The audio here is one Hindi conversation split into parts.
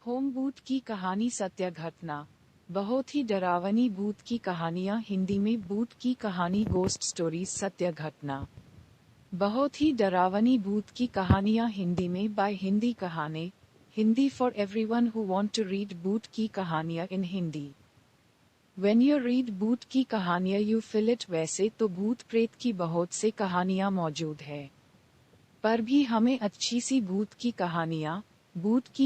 होम भूत की कहानी सत्य घटना। बहुत ही डरावनी भूत की कहानियाँ हिंदी में भूत की कहानी गोस्ट स्टोरीज सत्य घटना। बहुत ही डरावनी भूत की कहानियाँ हिंदी में बाय हिंदी कहानी। Hindi for everyone who want to read भूत की कहानियाँ इन हिंदी। When you read भूत की कहानियाँ you feel it। वैसे तो भूत प्रेत की बहुत से कहानियाँ मौजूद है, पर भी हमें अच्छी सी भूत की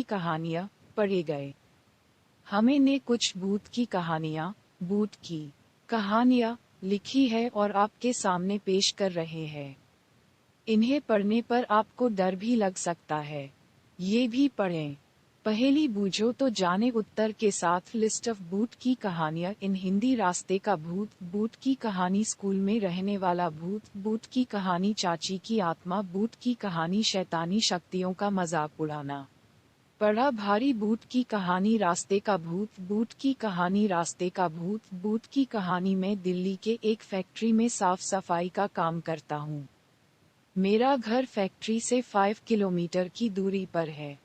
कहानियाँ पढ़े गए। हमें ने कुछ भूत की कहानियाँ लिखी है और आपके सामने पेश कर रहे हैं। इन्हें पढ़ने पर आपको डर भी लग सकता है, ये भी पढ़ें। पहेली बूझो तो जाने उत्तर के साथ लिस्ट ऑफ भूत की कहानियाँ इन हिंदी। रास्ते का भूत, भूत की कहानी स्कूल में रहने वाला भूत, भूत की कहानी चाची की आत्मा, भूत की कहानी शैतानी शक्तियों का मजाक उड़ाना। पढ़ा भारी भूत की कहानी रास्ते का भूत, भूत की कहानी रास्ते का भूत, भूत की कहानी। मैं दिल्ली के एक फैक्ट्री में साफ सफाई का काम करता हूँ। मेरा घर फैक्ट्री से 5 किलोमीटर की दूरी पर है।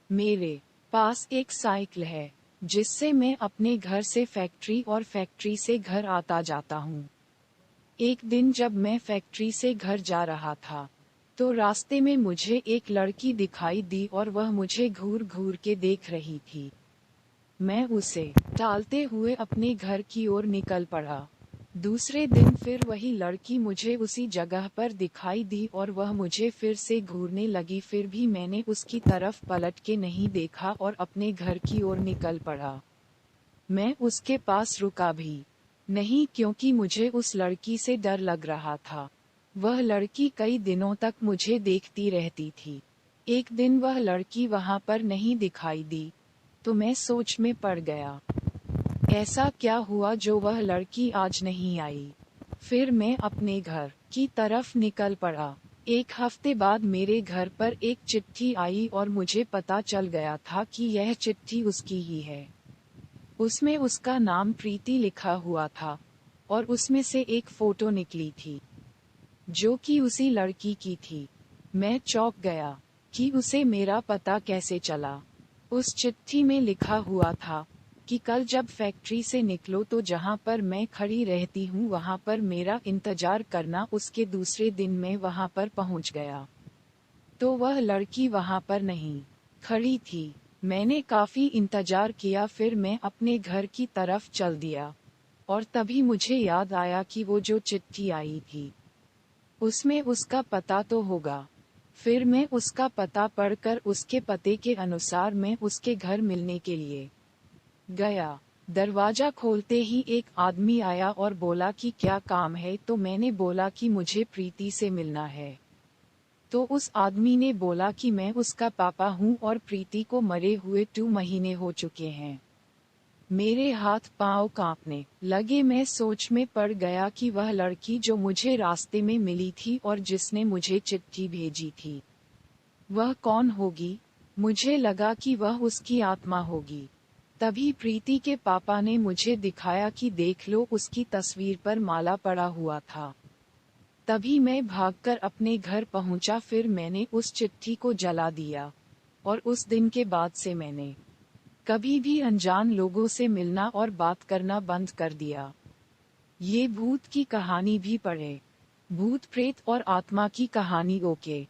मेरे पास एक साइकिल है जिससे मैं अपने घर से फैक्ट्री और फैक्ट्री से घर आता जाता हूँ। एक दिन जब मैं फैक्ट्री से घर जा रहा था तो रास्ते में मुझे एक लड़की दिखाई दी और वह मुझे घूर घूर के देख रही थी। मैं उसे टालते हुए अपने घर की ओर निकल पड़ा। दूसरे दिन फिर वही लड़की मुझे उसी जगह पर दिखाई दी और वह मुझे फिर से घूरने लगी। फिर भी मैंने उसकी तरफ पलट के नहीं देखा और अपने घर की ओर निकल पड़ा। मैं उसके पास रुका भी नहीं क्योंकि मुझे उस लड़की से डर लग रहा था। वह लड़की कई दिनों तक मुझे देखती रहती थी। एक दिन वह लड़की वहां पर नहीं दिखाई दी तो मैं सोच में पड़ गया, ऐसा क्या हुआ जो वह लड़की आज नहीं आई। फिर मैं अपने घर की तरफ निकल पड़ा। एक हफ्ते बाद मेरे घर पर एक चिट्ठी आई और मुझे पता चल गया था कि यह चिट्ठी उसकी ही है। उसमें उसका नाम प्रीति लिखा हुआ था और उसमें से एक फोटो निकली थी जो कि उसी लड़की की थी। मैं चौंक गया कि उसे मेरा पता कैसे चला। उस चिट्ठी में लिखा हुआ था कि कल जब फैक्ट्री से निकलो तो जहां पर मैं खड़ी रहती हूँ वहां पर मेरा इंतजार करना। उसके दूसरे दिन मैं वहां पर पहुंच गया तो वह लड़की वहां पर नहीं खड़ी थी। मैंने काफी इंतजार किया, फिर मैं अपने घर की तरफ चल दिया और तभी मुझे याद आया कि वो जो चिट्ठी आई थी उसमें उसका पता तो होगा। फिर मैं उसका पता पढ़कर उसके पते के अनुसार मैं उसके घर मिलने के लिए गया। दरवाजा खोलते ही एक आदमी आया और बोला कि क्या काम है, तो मैंने बोला कि मुझे प्रीति से मिलना है। तो उस आदमी ने बोला कि मैं उसका पापा हूँ और प्रीति को मरे हुए 2 महीने हो चुके हैं। मेरे हाथ पांव कांपने लगे। मैं सोच में पड़ गया कि वह लड़की जो मुझे रास्ते में मिली थी और जिसने मुझे चिट्ठी भेजी थी वह कौन होगी। मुझे लगा कि वह उसकी आत्मा होगी। तभी प्रीति के पापा ने मुझे दिखाया कि देख लो, उसकी तस्वीर पर माला पड़ा हुआ था। तभी मैं भागकर अपने घर पहुंचा। फिर मैंने उस चिट्ठी को जला दिया और उस दिन के बाद से मैंने कभी भी अनजान लोगों से मिलना और बात करना बंद कर दिया। ये भूत की कहानी भी पढ़े। भूत प्रेत और आत्मा की कहानी। ओके।